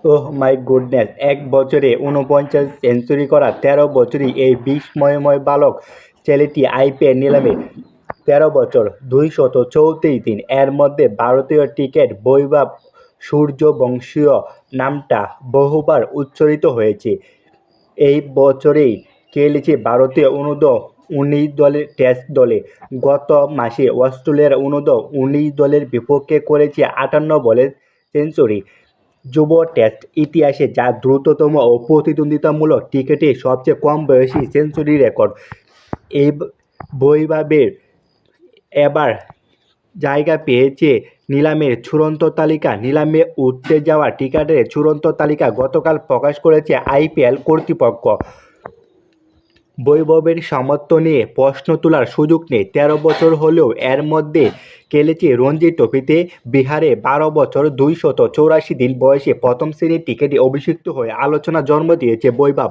Oh my goodness! এক বছরে ৪৯ century করা ১৩ বছরই এই বিস্ময়ময় বালক ছেলেটি আইপিএল নিলামে ১৩ বছর, ২৩৪ দিন। এর মধ্যে ভারতীয় ক্রিকেট বৈভব সূর্যবংশীয় নামটা বহুবার উচ্চারিত হয়েছে। এই বছরেই খেলেছে ভারতীয় অনূর্ধ্ব-১৯ দলের টেস্ট দলে। গত মাসে অস্ট্রেলিয়ার অনূর্ধ্ব-১৯ দলের বিপক্ষে করেছে ৫৮ বলের সেঞ্চুরি। যুব টেস্ট ইতিহাসে যা দ্রুততম ও প্রতিদ্বন্দ্বিতামূলক ক্রিকেটে সবচেয়ে কম বয়সী সেঞ্চুরির রেকর্ড। এই বৈভবের এবার জায়গা পেয়েছে নিলামের চূড়ান্ত তালিকা। নিলামে উঠতে যাওয়া ক্রিকেটারের চূড়ান্ত তালিকা গতকাল প্রকাশ করেছে আইপিএল কর্তৃপক্ষ। বৈভবের সামর্থ্য নিয়ে প্রশ্ন তোলার সুযোগ নেই। ১৩ বছর হলেও এর মধ্যে খেলেছে রঞ্জি ট্রফিতে। বিহারে ১২ বছর ২৮৪ দিন বয়সে প্রথম শ্রেণীর ক্রিকেটে অভিষিক্ত হয়ে আলোচনা জন্ম দিয়েছে বৈভব।